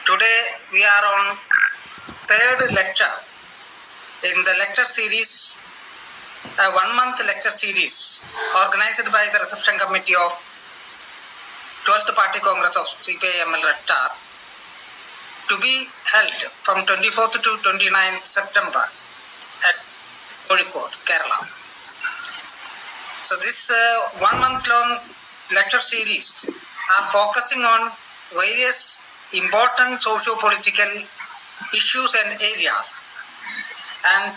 Today we are on third lecture in the lecture series, a 1-month lecture series organized by the reception committee of 12th Party Congress of CPI-ML Rettar, to be held from 24th to 29th September at Kozhikode, Kerala. So this 1-month long lecture series are focusing on various important socio-political issues and areas, and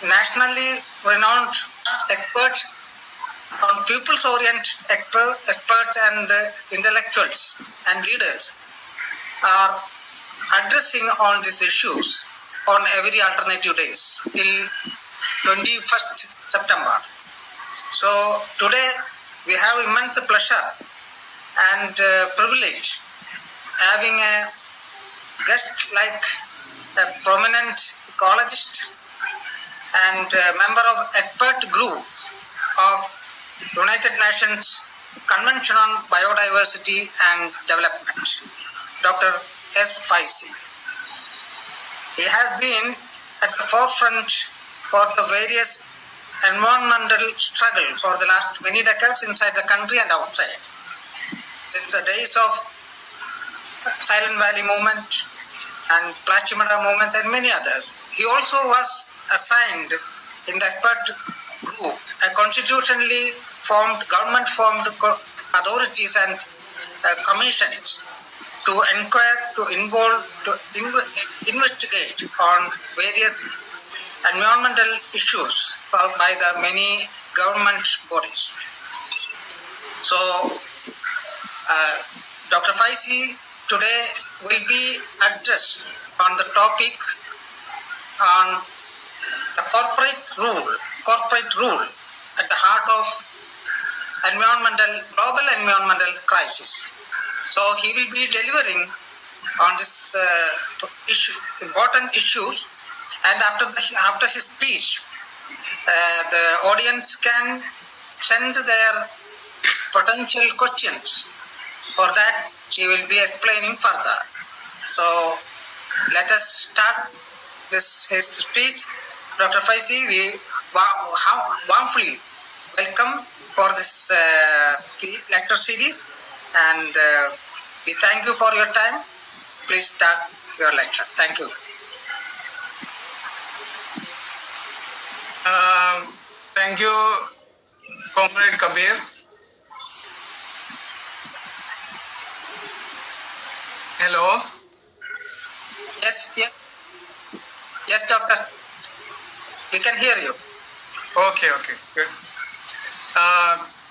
nationally renowned experts on people's-oriented experts and intellectuals and leaders are addressing on these issues on every alternative days till 21st September. So today we have immense pleasure and privilege having a guest like a prominent ecologist and member of expert group of United Nations Convention on Biodiversity and Development, Dr. Faizi. He has been at the forefront for the various environmental struggle for the last many decades inside the country and outside, since the days of Silent Valley movement and Plachimada movement and many others. He also was assigned in the expert group a constitutionally formed, government-formed authorities and commissions to inquire, to involve, to investigate on various environmental issues by the many government bodies. So, Dr. Faizi today will be addressed on the topic on the corporate rule at the heart of global environmental crisis. So he will be delivering on this important issues, and after his speech, the audience can send their potential questions. For that, he will be explaining further. So let us start his speech. Dr. Faizi, we warmly welcome for this lecture series, and we thank you for your time. Please start your lecture. Thank you. Thank you, Comrade Kabir. Hello. Yes, doctor. We can hear you. Okay, good.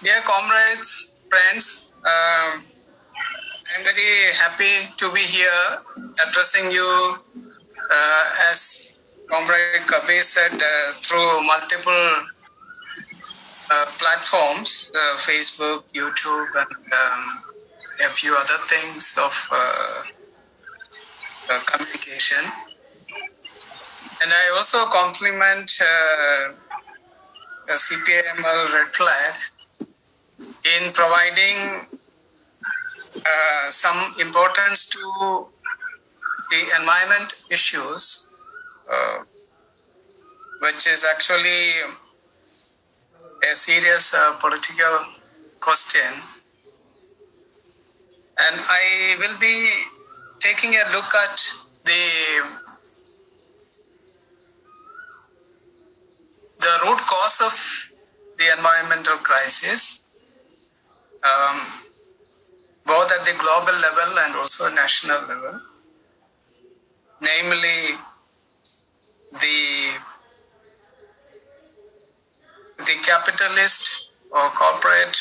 Dear comrades, friends, I'm very happy to be here addressing you as Comrade Kabir said, through multiple platforms, Facebook, YouTube, and a few other things of communication. And I also compliment CPI-ML Red Flag in providing some importance to the environment issues, which is actually a serious political question. And I will be taking a look at the root cause of the environmental crisis, both at the global level and also national level, namely the capitalist or corporate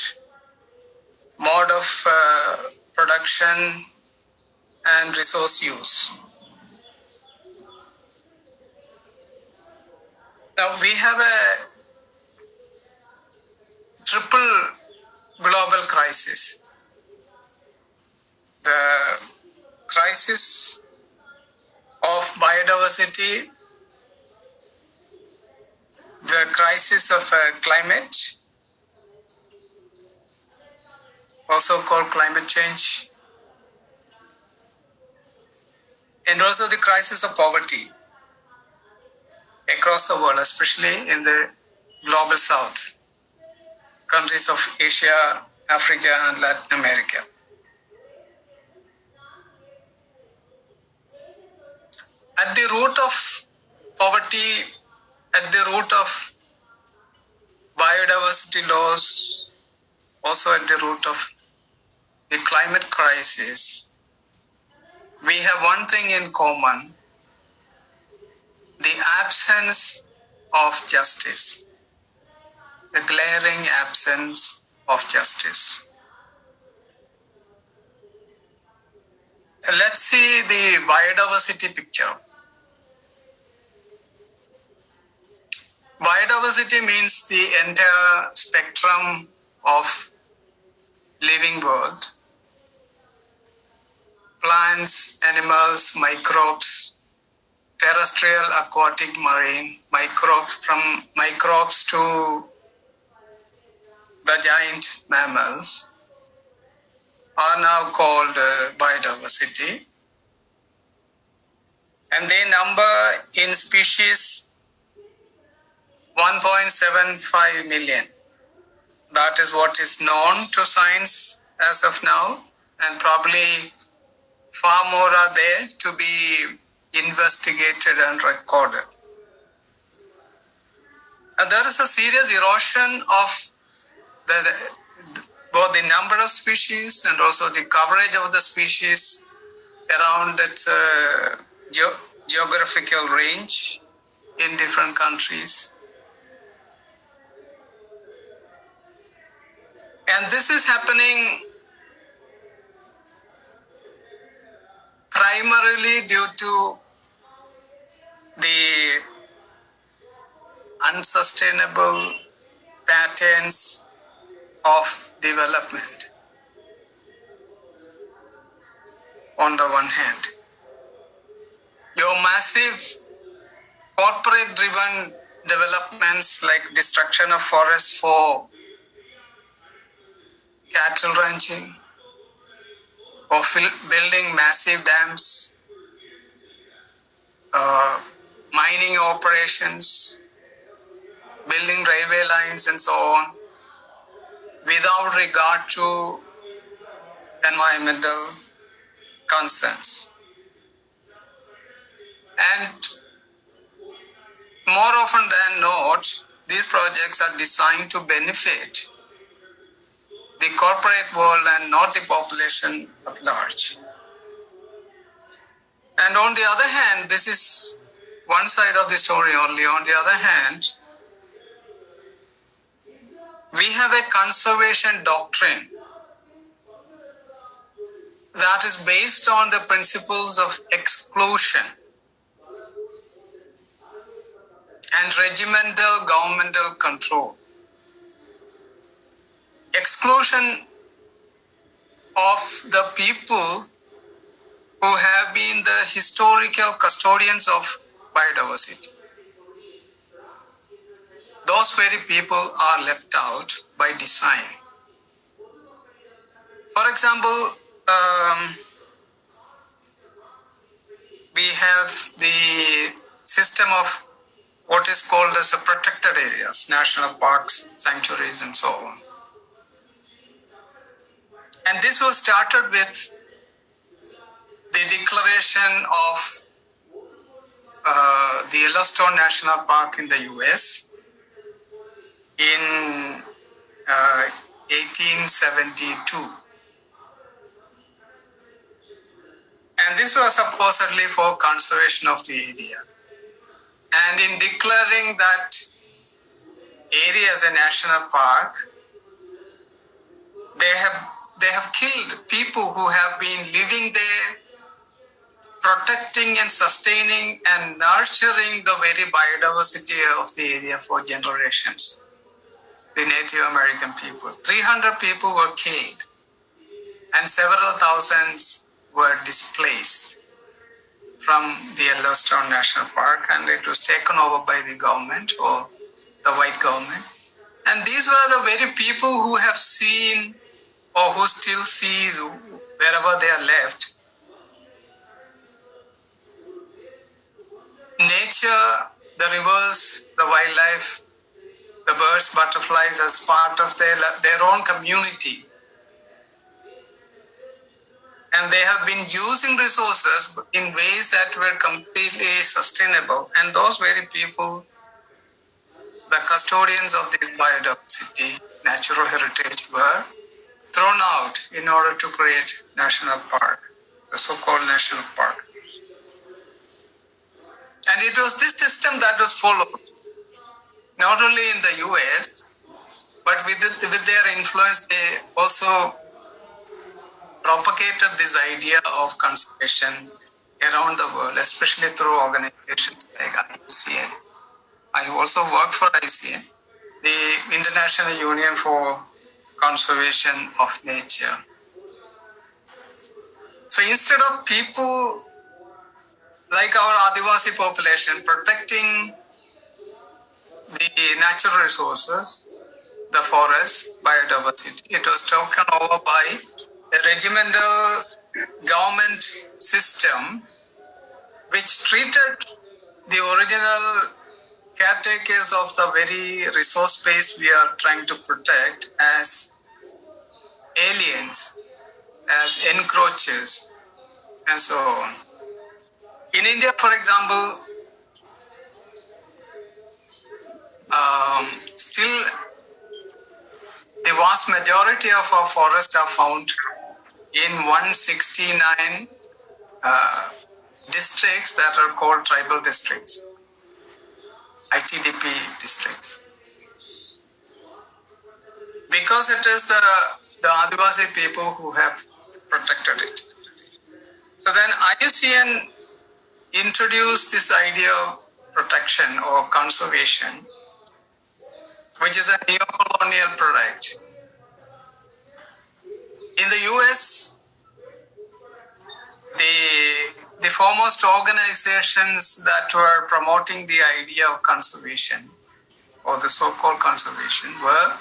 mode of production and resource use. Now we have a triple global crisis. The crisis of biodiversity, the crisis of climate, also called climate change, and also the crisis of poverty across the world, especially in the global south, countries of Asia, Africa, and Latin America. At the root of poverty, at the root of biodiversity loss, also at the root of the climate crisis, we have one thing in common: the absence of justice, the glaring absence of justice. Let's see the biodiversity picture. Biodiversity means the entire spectrum of living world. Plants, animals, microbes, terrestrial, aquatic, marine, microbes, from microbes to the giant mammals are now called biodiversity. And they number in species 1.75 million. That is what is known to science as of now, and probably far more are there to be investigated and recorded. And there is a serious erosion of both the number of species and also the coverage of the species around its geographical range in different countries. And this is happening primarily due to the unsustainable patterns of development. On the one hand, your massive corporate-driven developments like destruction of forests for cattle ranching, or building massive dams, mining operations, building railway lines and so on, without regard to environmental concerns. And more often than not, these projects are designed to benefit the corporate world and not the population at large. And on the other hand, this is one side of the story only. On the other hand, we have a conservation doctrine that is based on the principles of exclusion and regimental governmental control. Exclusion of the people who have been the historical custodians of biodiversity. Those very people are left out by design. For example, we have the system of what is called as a protected areas, national parks, sanctuaries, and so on. And this was started with the declaration of the Yellowstone National Park in the US in 1872. And this was supposedly for conservation of the area. And in declaring that area as a national park, they have killed people who have been living there, protecting and sustaining and nurturing the very biodiversity of the area for generations. The Native American people. 300 people were killed and several thousands were displaced from the Yellowstone National Park, and it was taken over by the government or the white government. And these were the very people who have seen or who still see wherever they are left nature, the rivers, the wildlife, the birds, butterflies as part of their own community. And they have been using resources in ways that were completely sustainable. And those very people, the custodians of this biodiversity, natural heritage, were thrown out in order to create national park, the so-called national park. And it was this system that was followed, not only in the US, but with their influence, they also propagated this idea of conservation around the world, especially through organizations like IUCN. I also worked for IUCN, the International Union for Conservation of Nature. So instead of people like our Adivasi population protecting the natural resources, the forest, biodiversity, it was taken over by a regimental government system which treated the original caretakers of the very resource base we are trying to protect as aliens, as encroachers, and so on. In India, for example, still the vast majority of our forests are found in 169 districts that are called tribal districts, ITDP districts. Because it is the Adivasi people who have protected it. So then IUCN introduced this idea of protection or conservation, which is a neo-colonial product. In the US, the foremost organizations that were promoting the idea of conservation, or the so-called conservation, were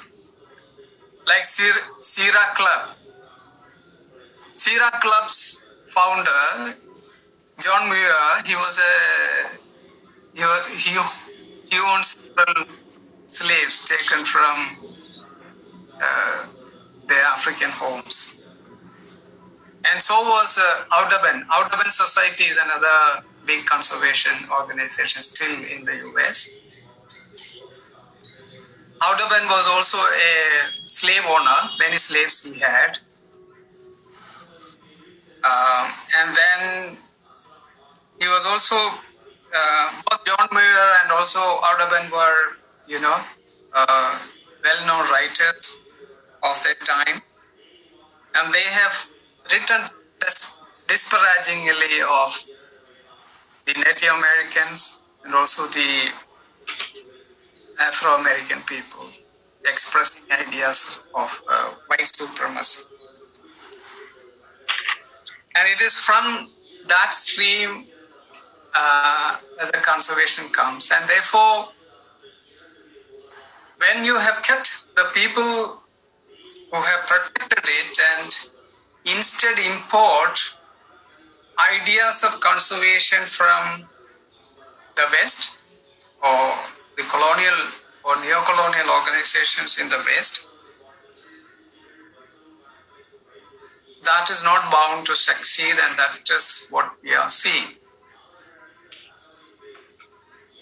like Sierra Club. Sierra Club's founder, John Muir, he owned several slaves taken from their African homes. And so was Audubon. Audubon Society is another big conservation organization still in the US. Audubon was also a slave owner, many slaves he had. And then he was also, both John Muir and also Audubon were, well-known writers of their time. And they have written disparagingly of the Native Americans and also the Afro-American people, expressing ideas of white supremacy. And it is from that stream that the conservation comes. And therefore, when you have kept the people who have protected it and instead import ideas of conservation from the West or the colonial or neo-colonial organizations in the West, that is not bound to succeed, and that is what we are seeing.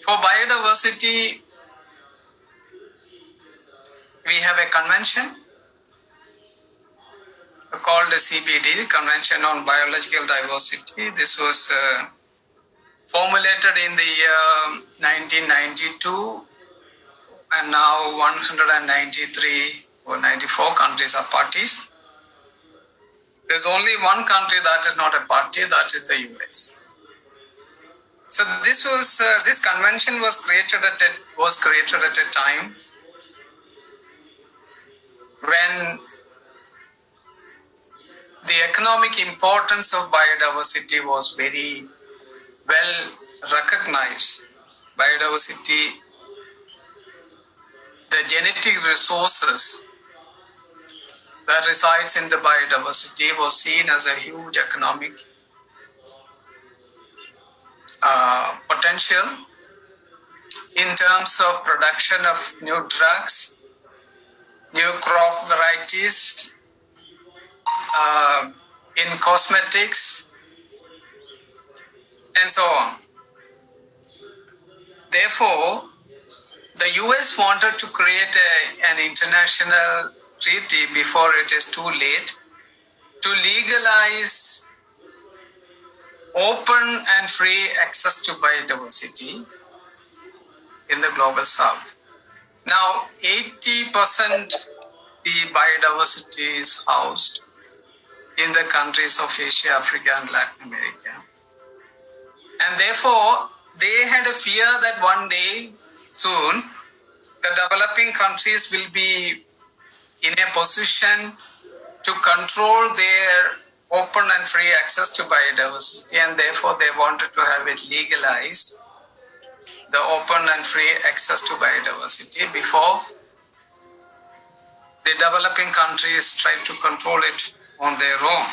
For biodiversity, we have a convention called the CBD, Convention on Biological Diversity. This was formulated in the year 1992, and now 193 or 94 countries are parties. There's only one country that is not a party, that is the US. So this convention was created at a time when the economic importance of biodiversity was very well recognized. Biodiversity, the genetic resources that resides in the biodiversity was seen as a huge economic potential, in terms of production of new drugs, new crop varieties, in cosmetics, and so on. Therefore, the US wanted to create an international treaty before it is too late to legalize open and free access to biodiversity in the global south. Now, 80% the biodiversity is housed in the countries of Asia, Africa, and Latin America. And therefore, they had a fear that one day soon, the developing countries will be in a position to control their open and free access to biodiversity, and therefore they wanted to have it legalized, the open and free access to biodiversity, before the developing countries try to control it on their own.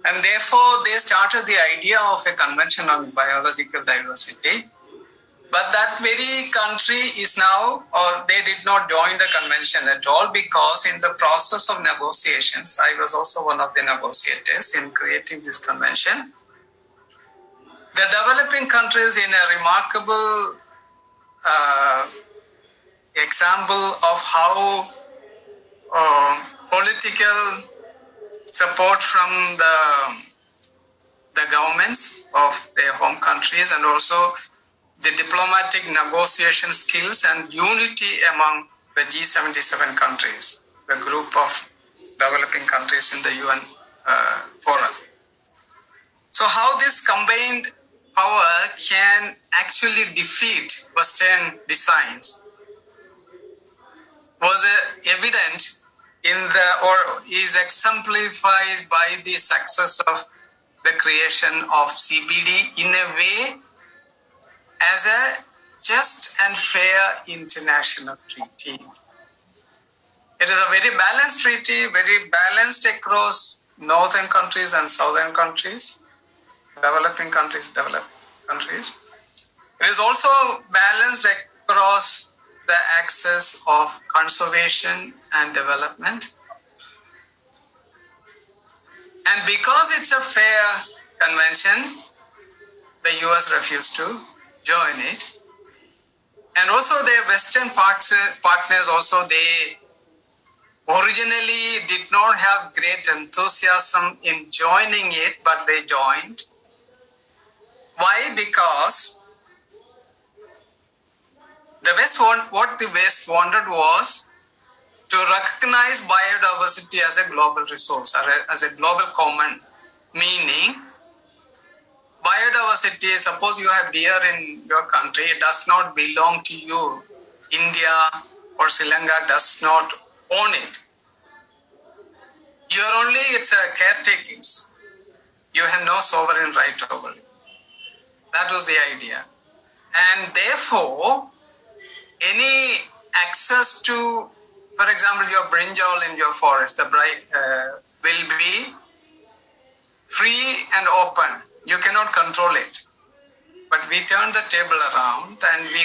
And therefore they started the idea of a convention on biological diversity. But that very country is now, or they did not join the convention at all, because in the process of negotiations, I was also one of the negotiators in creating this convention. The developing countries, in a remarkable example of how political support from the governments of their home countries, and also the diplomatic negotiation skills and unity among the G77 countries, the group of developing countries in the UN forum. So how this combined power can actually defeat Western designs was evident is exemplified by the success of the creation of CBD in a way as a just and fair international treaty. It is a very balanced treaty, very balanced across northern countries and southern countries, developing countries, developed countries. It is also balanced across the axis of conservation and development. And because it's a fair convention, the US refused to join it. And also the Western partners also, they originally did not have great enthusiasm in joining it, but they joined. Why? Because what the West wanted was to recognize biodiversity as a global resource, or as a global common, meaning biodiversity, suppose you have deer in your country, it does not belong to you. India or Sri Lanka does not own it. It's a caretaking. You have no sovereign right over it. That was the idea. And therefore, any access to, for example, your brinjal in your forest, will be free and open. You cannot control it. But we turned the table around and we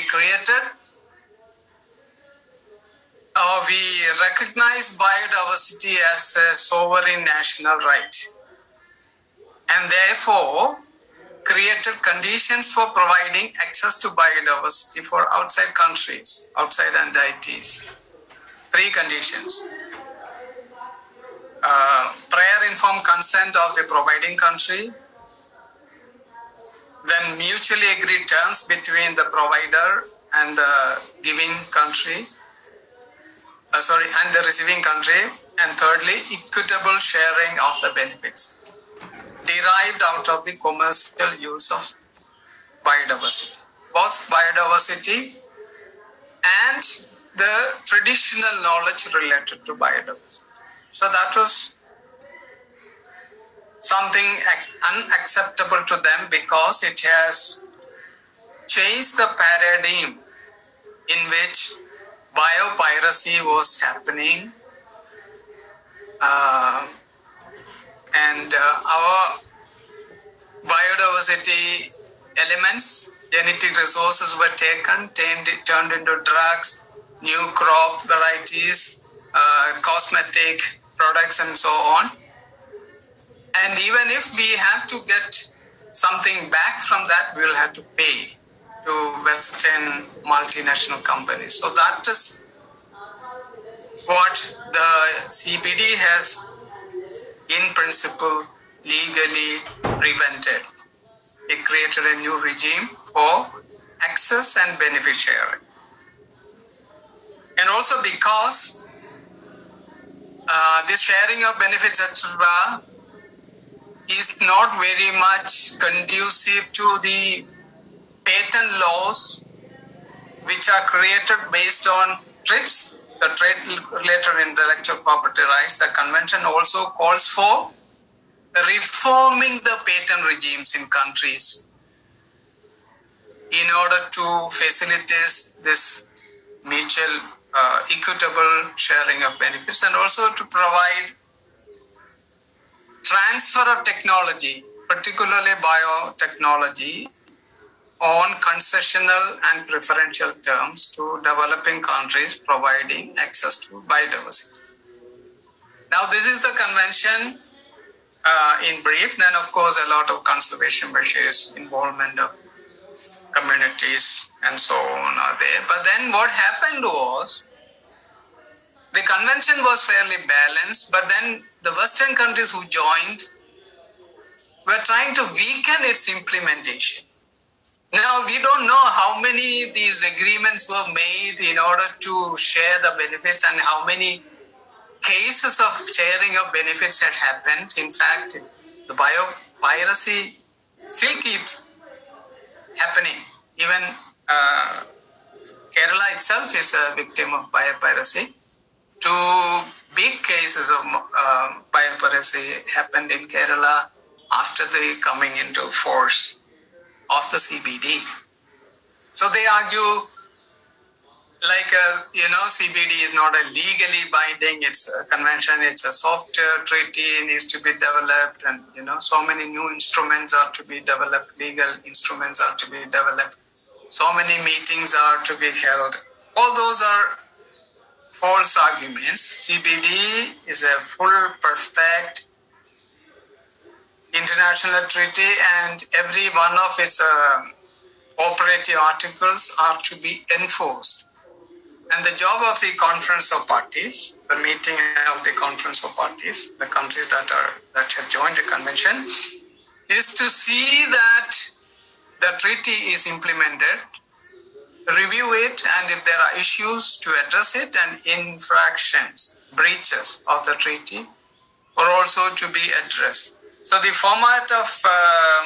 recognized biodiversity as a sovereign national right. And therefore, created conditions for providing access to biodiversity for outside countries, outside entities. 3 conditions. Prior informed consent of the providing country, then mutually agreed terms between the provider and the giving country, and the receiving country, and thirdly, equitable sharing of the benefits derived out of the commercial use of biodiversity. Both biodiversity and the traditional knowledge related to biodiversity. So that was something unacceptable to them, because it has changed the paradigm in which biopiracy was happening, and our biodiversity elements, genetic resources were taken, turned into drugs, new crop varieties, cosmetic products, and so on. And even if we have to get something back from that, we will have to pay to Western multinational companies. So that is what the CBD has, in principle, legally prevented. It created a new regime for access and benefit sharing. And also because this sharing of benefits, etc., is not very much conducive to the patent laws which are created based on TRIPS, the Trade-Related Intellectual Property Rights. The convention also calls for reforming the patent regimes in countries in order to facilitate this mutual equitable sharing of benefits, and also to provide transfer of technology, particularly biotechnology, on concessional and preferential terms to developing countries, providing access to biodiversity. Now, this is the convention in brief. Then, of course, a lot of conservation measures, involvement of communities, and so on are there. But then what happened was, the convention was fairly balanced, but then the Western countries who joined were trying to weaken its implementation. Now, we don't know how many these agreements were made in order to share the benefits and how many cases of sharing of benefits had happened. In fact, the biopiracy still keeps happening. Even Kerala itself is a victim of biopiracy. 2 big cases of biopiracy happened in Kerala after the coming into force of the CBD. So they argue, like, CBD is not a legally binding, it's a convention, it's a soft treaty, needs to be developed, and, so many new instruments are to be developed, legal instruments are to be developed, so many meetings are to be held. All those are false arguments. CBD is a full, perfect international treaty, and every one of its operative articles are to be enforced. And the job of the Conference of Parties, the meeting of the Conference of Parties, the countries that have joined the convention, is to see that the treaty is implemented, review it, and if there are issues, to address it, and infractions, breaches of the treaty are also to be addressed. So the format of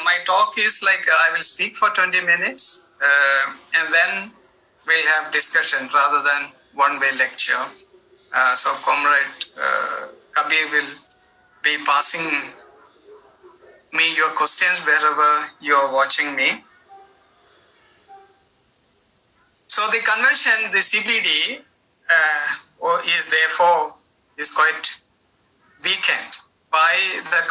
my talk is like I will speak for 20 minutes and then we'll have discussion rather than one-way lecture. So Comrade Kabir will be passing me your questions wherever you are watching me. So the convention, the CBD, is therefore quite weakened by the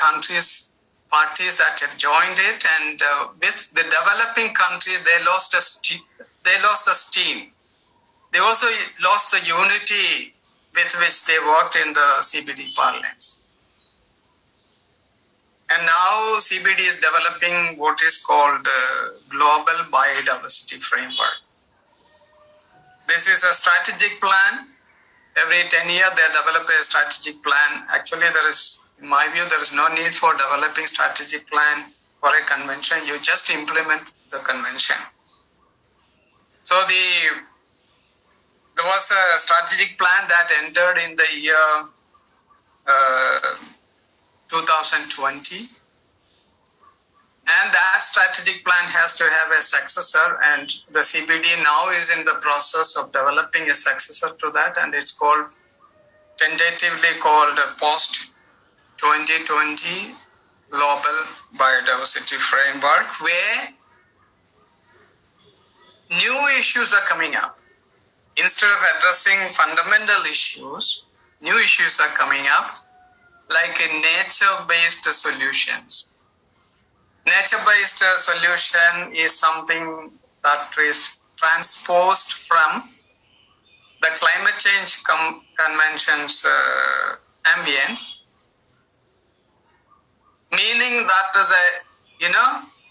parties that have joined it, and with the developing countries, they lost the steam. They also lost the unity with which they worked in the CBD parlance. And now CBD is developing what is called Global Biodiversity Framework. This is a strategic plan. Every 10 years, they develop a strategic plan. Actually, in my view, there is no need for developing strategic plan for a convention. You just implement the convention. So there was a strategic plan that entered in the year 2020. And that strategic plan has to have a successor, and the CBD now is in the process of developing a successor to that, and it's tentatively called Post-2020 Global Biodiversity Framework, where new issues are coming up. Instead of addressing fundamental issues, new issues are coming up, like in nature-based solutions. Nature nature-based solution is something that is transposed from the climate change convention's ambience, meaning that is a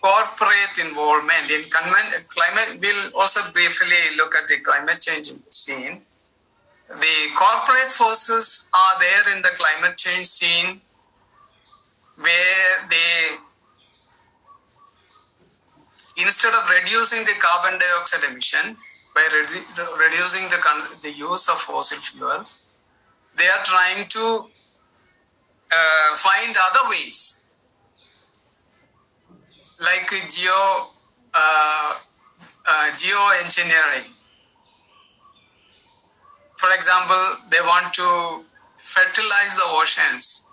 corporate involvement in climate. We'll also briefly look at the climate change scene. The corporate forces are there in the climate change scene, where they, instead of reducing the carbon dioxide emission by reducing the use of fossil fuels, they are trying to find other ways, like geoengineering. For example, they want to fertilize the oceans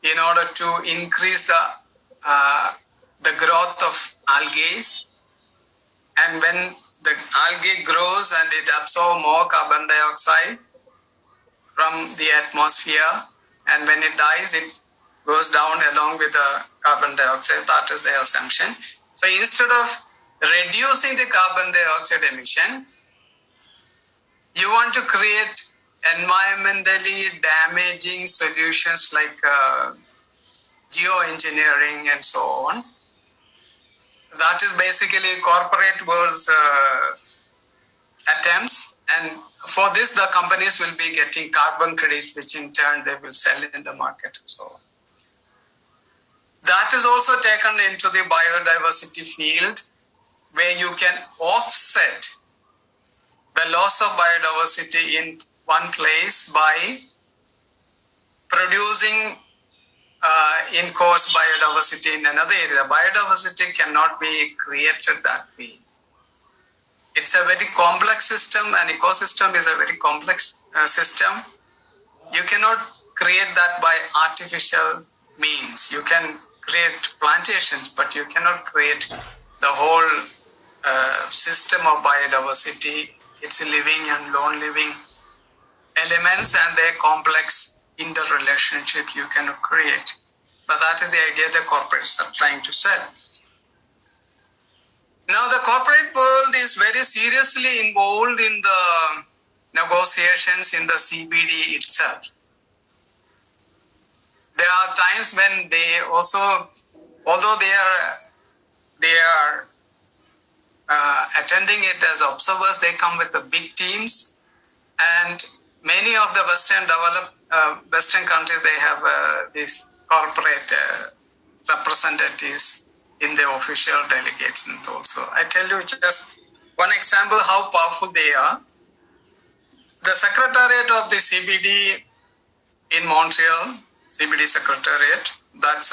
in order to increase the growth of algae. And when the algae grows and it absorbs more carbon dioxide from the atmosphere, and when it dies, it goes down along with the carbon dioxide. That is the assumption. So instead of reducing the carbon dioxide emission, you want to create environmentally damaging solutions like geoengineering and so on. That is basically corporate world's attempts, and for this the companies will be getting carbon credits, which in turn they will sell in the market and so on. That is also taken into the biodiversity field, where you can offset the loss of biodiversity in one place by producing in-course biodiversity in another area. Biodiversity cannot be created that way. It's a very complex system. An ecosystem is a very complex system. You cannot create that by artificial means. You can create plantations, but you cannot create the whole system of biodiversity. It's living and non-living elements and their complex interrelationship you cannot create. But that is the idea the corporates are trying to sell. Now the corporate world is very seriously involved in the negotiations in the CBD itself. There are times when they also, although they are attending it as observers, they come with the big teams, and many of the Western countries, they have these corporate representatives in the official delegates. And also, I tell you just one example how powerful they are. The secretariat of the CBD in Montreal, CBD secretariat, that's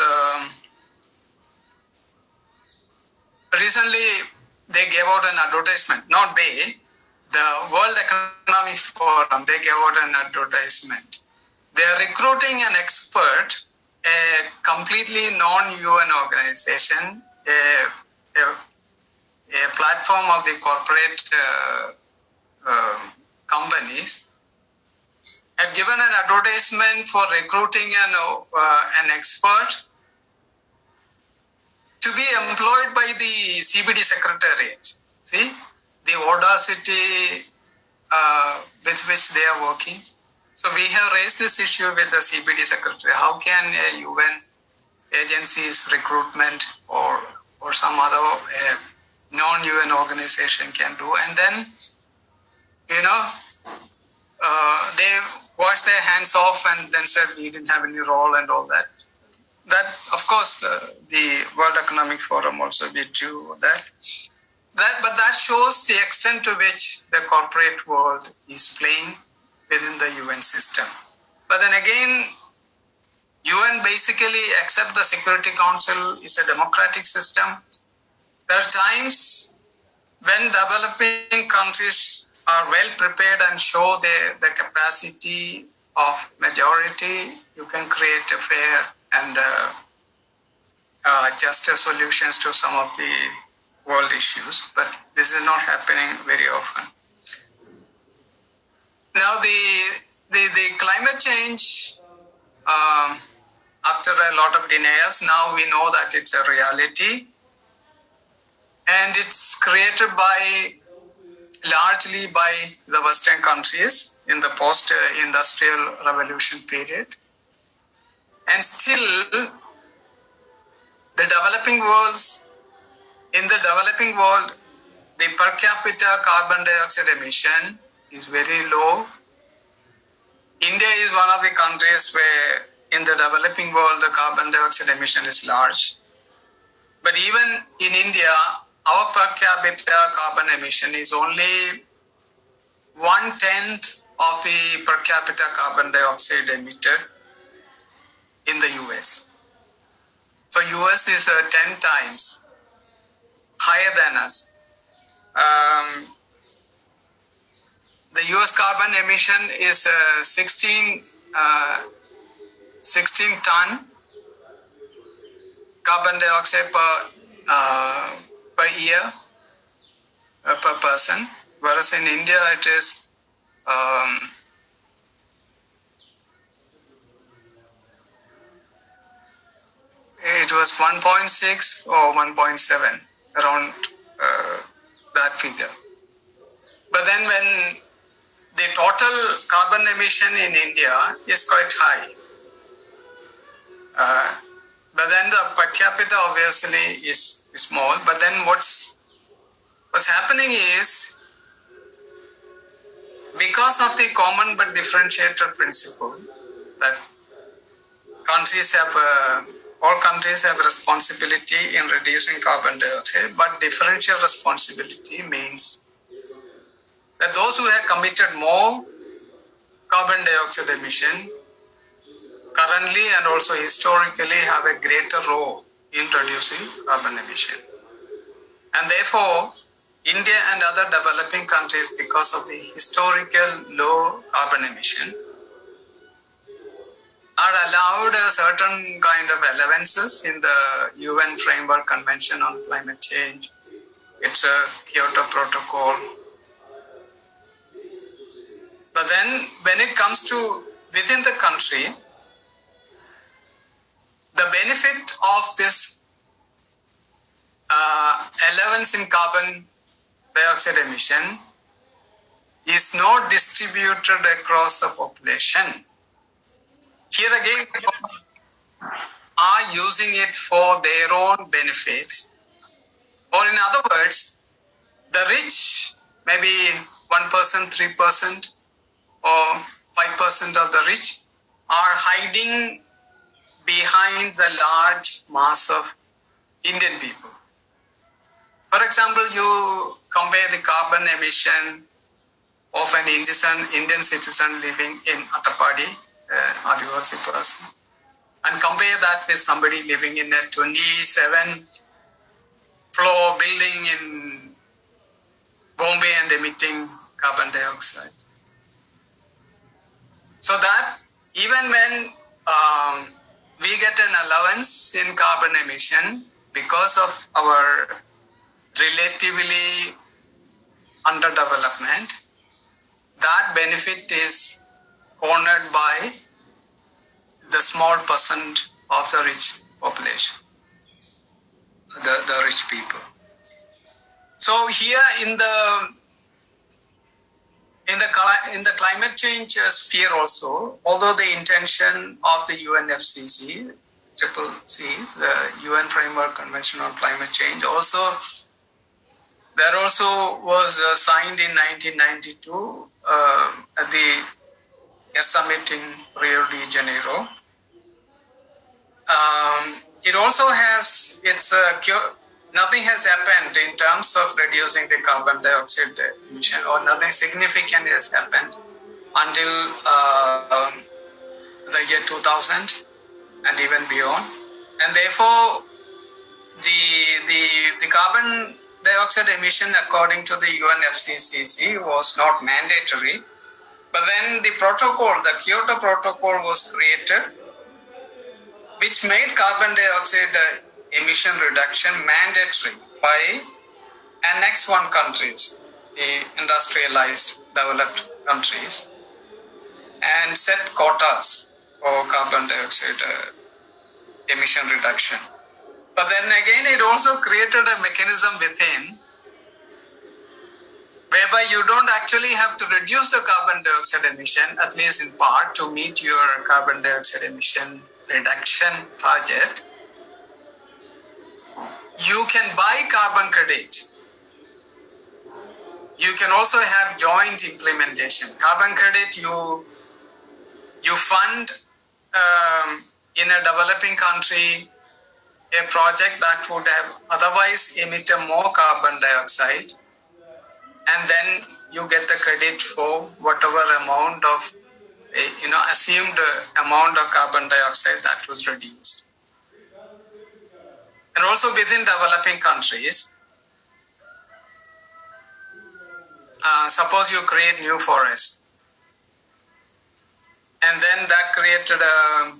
recently they gave out an advertisement. Not they, the World Economic Forum, they gave out an advertisement. They are recruiting an expert, a completely non-UN organization, a platform of the corporate companies, had given an advertisement for recruiting an expert to be employed by the CBD secretariat. See the audacity with which they are working. So we have raised this issue with the CBD secretary. How can a UN agency's recruitment or some other non-UN organization can do? And then, they washed their hands off and then said we didn't have any role and all that. That, of course, the World Economic Forum also did do that. But that shows the extent to which the corporate world is playing within the UN system. But then again, UN basically, except the Security Council, is a democratic system. There are times when developing countries are well prepared and show the capacity of majority, you can create a fair and juster solutions to some of the world issues. But this is not happening very often. Now the climate change, after a lot of denials, now we know that it's a reality. And it's created largely by the Western countries in the post-industrial revolution period. And still, in the developing world, the per capita carbon dioxide emission is very low. India is one of the countries where in the developing world the carbon dioxide emission is large. But even in India, our per capita carbon emission is only 1/10 of the per capita carbon dioxide emitted in the US. So US is 10 times higher than us. The US carbon emission is 16 ton carbon dioxide per year per person, whereas in India it is it was 1.6 or 1.7, around that figure. But then when the total carbon emission in India is quite high. But then the per capita obviously is small. But then what's happening is, because of the common but differentiated principle that all countries have responsibility in reducing carbon dioxide, but differential responsibility means that those who have committed more carbon dioxide emission currently and also historically have a greater role in reducing carbon emission. And therefore, India and other developing countries, because of the historical low carbon emission, are allowed a certain kind of allowances in the UN Framework Convention on Climate Change. It's a Kyoto Protocol. But then when it comes to within the country, the benefit of this allowance in carbon dioxide emission is not distributed across the population. Here again, are using it for their own benefits. Or in other words, the rich, maybe 1%, 3%, or 5% of the rich are hiding behind the large mass of Indian people. For example, you compare the carbon emission of an Indian citizen living in Attapadi, Adivasi person, and compare that with somebody living in a 27-floor building in Bombay and emitting carbon dioxide. So that even when we get an allowance in carbon emission because of our relatively underdevelopment, that benefit is honored by the small percent of the rich population, the rich people. So here in the climate change sphere also, although the intention of the UNFCCC, the UN Framework Convention on Climate Change, there also was signed in 1992 at the summit in Rio de Janeiro. It also has nothing has happened in terms of reducing the carbon dioxide emission, or nothing significant has happened until the year 2000 and even beyond. And therefore, the carbon dioxide emission according to the UNFCCC was not mandatory. But then the Kyoto Protocol was created, which made carbon dioxide emission reduction mandatory by Annex 1 countries, the industrialized, developed countries, and set quotas for carbon dioxide emission reduction. But then again, it also created a mechanism within whereby you don't actually have to reduce the carbon dioxide emission, at least in part, to meet your carbon dioxide emission reduction target. You can buy carbon credit. You can also have joint implementation. Carbon credit, you fund in a developing country a project that would have otherwise emitted more carbon dioxide, and then you get the credit for whatever amount of assumed amount of carbon dioxide that was reduced. And also within developing countries, suppose you create new forests, and then that created a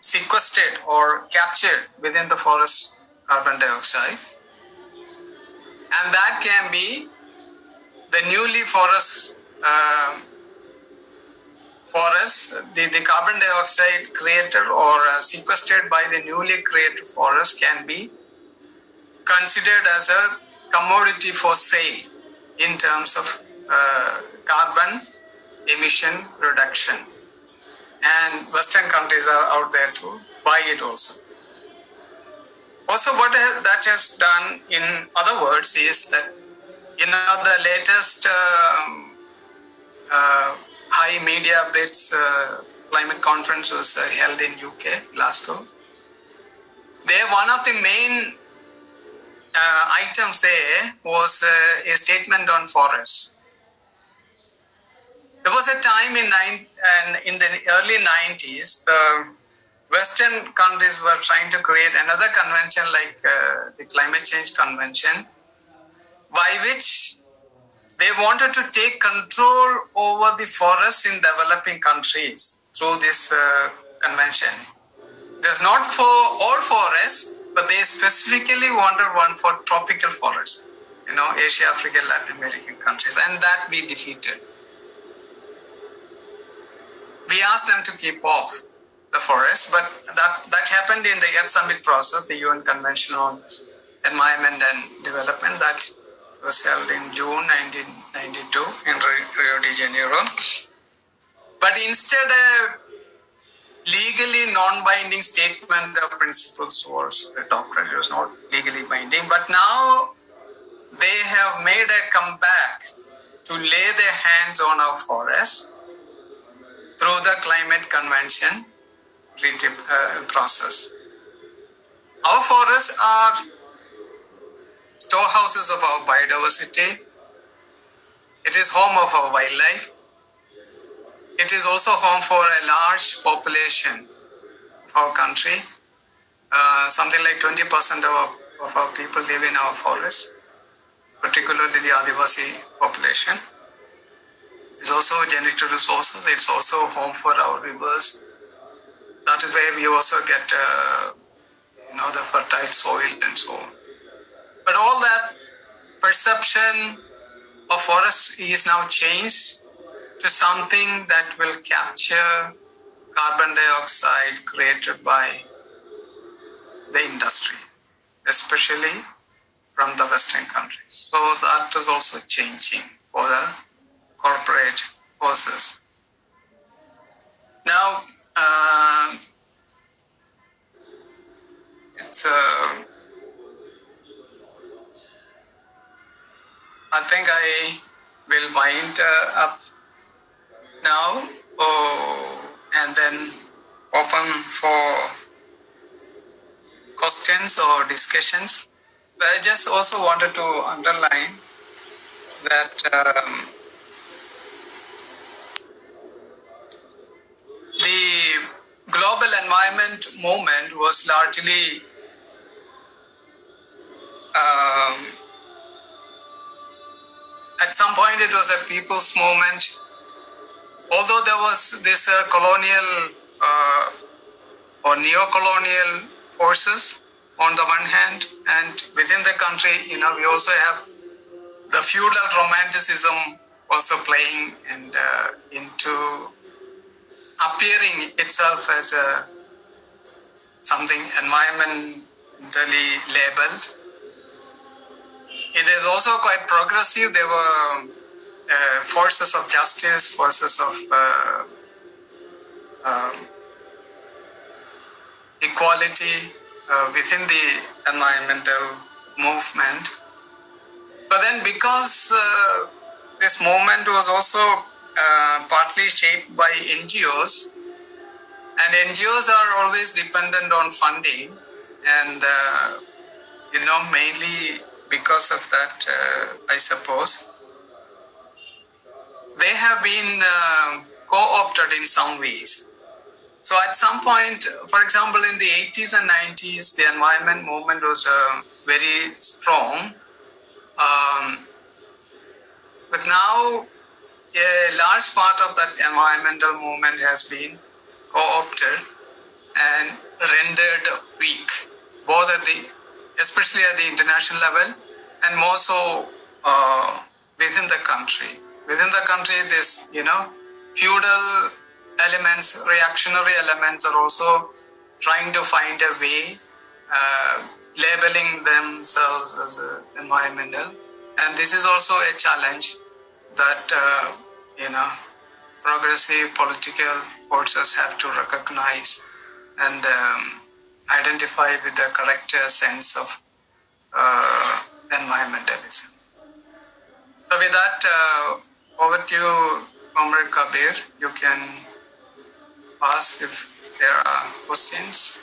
sequestered or captured within the forest carbon dioxide, and that can be the newly the carbon dioxide created or sequestered by the newly created forest can be considered as a commodity for sale in terms of carbon emission reduction. And Western countries are out there to buy it also. Also, what that has done, in other words, is that the latest high media blitz climate conference was held in UK, Glasgow. There, one of the main items there was a statement on forests. There was a time in the early 90s, the Western countries were trying to create another convention like the Climate Change Convention, by which they wanted to take control over the forests in developing countries through this convention. It is not for all forests, but they specifically wanted one for tropical forests, Asia, Africa, Latin American countries, and that we defeated. We asked them to keep off the forest, but that happened in the Earth Summit process, the UN Convention on Environment and Development, that was held in June 1992 in Rio de Janeiro. But instead, a legally non-binding statement of principles was adopted. It was not legally binding, but now they have made a comeback to lay their hands on our forests through the Climate Convention treaty process. Our forests are storehouses of our biodiversity. It is home of our wildlife. It is also home for a large population of our country. Something like 20% of our people live in our forests, particularly the Adivasi population. It's also genetic resources. It's also home for our rivers. That is where we also get the fertile soil and so on. But all that perception of forests is now changed to something that will capture carbon dioxide created by the industry, especially from the Western countries. So that is also changing for the corporate forces. Now, I think I will wind up now and then open for questions or discussions. But I just also wanted to underline that the global environment movement was largely at some point it was a people's movement. Although there was this colonial or neo-colonial forces on the one hand, and within the country, we also have the feudal romanticism also playing and into appearing itself as something environmentally labeled. It is also quite progressive. There were forces of justice, forces of equality within the environmental movement. But then because this movement was also partly shaped by NGOs, and NGOs are always dependent on funding, and mainly because of that, I suppose, they have been co-opted in some ways. So at some point, for example, in the 80s and 90s, the environment movement was very strong. But now, a large part of that environmental movement has been co-opted and rendered weak, both especially at the international level, and more so within the country. Within the country, this, feudal elements, reactionary elements are also trying to find a way, labeling themselves as environmental. And this is also a challenge that, progressive political forces have to recognize and identify with the correct sense of environmentalism. So with that, over to you, Comrade Kabir. You can ask if there are questions.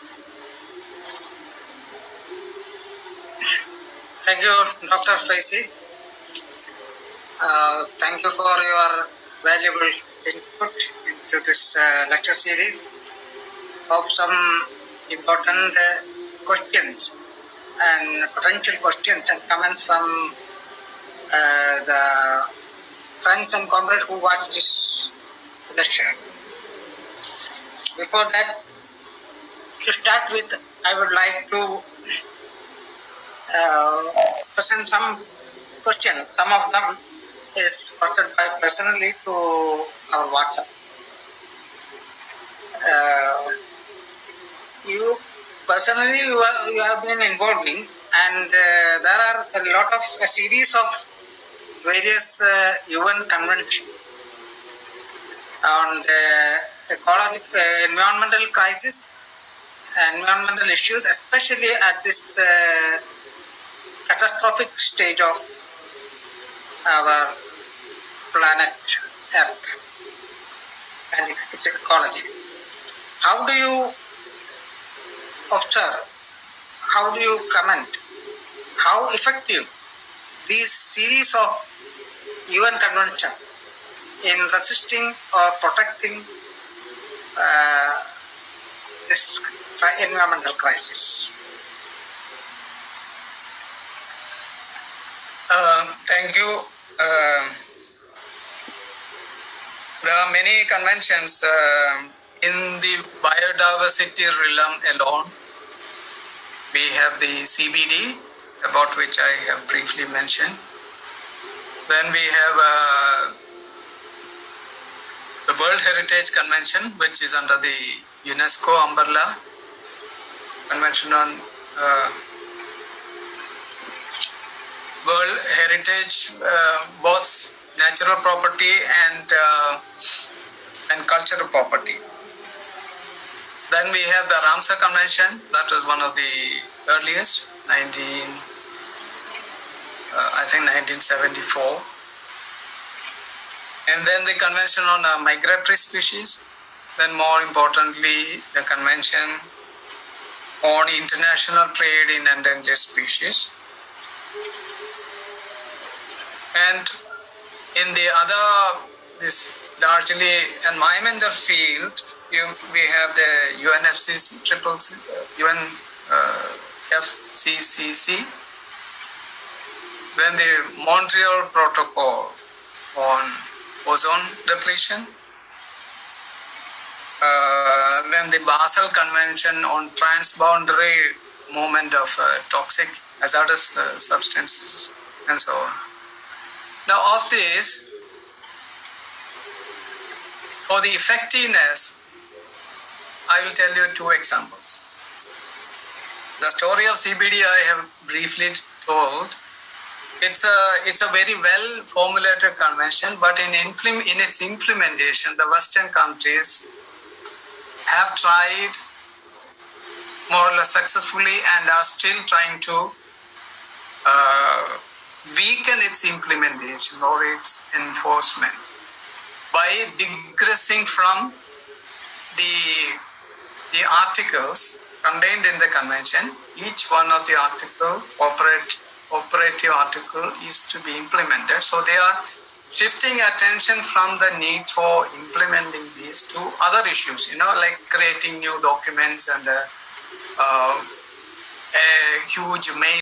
Thank you, Dr. Faizi. Thank you for your valuable input into this lecture series of some important questions and potential questions and comments from the friends and comrades who watch this lecture. Before that, to start with, I would like to present some questions. Some of them is posted by personally to our WhatsApp. You personally, you have been involving, and there are a series of various UN conventions on environmental crisis, environmental issues, especially at this catastrophic stage of our planet Earth and its ecology. How do you observe, how do you comment, how effective these series of UN conventions in resisting or protecting this environmental crisis? Thank you. There are many conventions in the biodiversity realm alone. We have the CBD, about which I have briefly mentioned. Then we have the World Heritage Convention, which is under the UNESCO umbrella, Convention on World Heritage, both natural property and cultural property. Then we have the Ramsar Convention, that was one of the earliest, 1974. And then the Convention on Migratory Species. Then more importantly, the Convention on International Trade in Endangered Species. And in the other, this largely environmental field, we have the UNFCCC, then the Montreal Protocol on ozone depletion, then the Basel Convention on transboundary movement of toxic hazardous substances, and so on. Now, of this, for the effectiveness, I will tell you two examples. The story of CBD I have briefly told. It's a very well formulated convention, but in its implementation, the Western countries have tried more or less successfully and are still trying to weaken its implementation or its enforcement by digressing from the articles contained in the convention. Each one of the operative article is to be implemented. So they are shifting attention from the need for implementing these to other issues, like creating new documents and a huge mail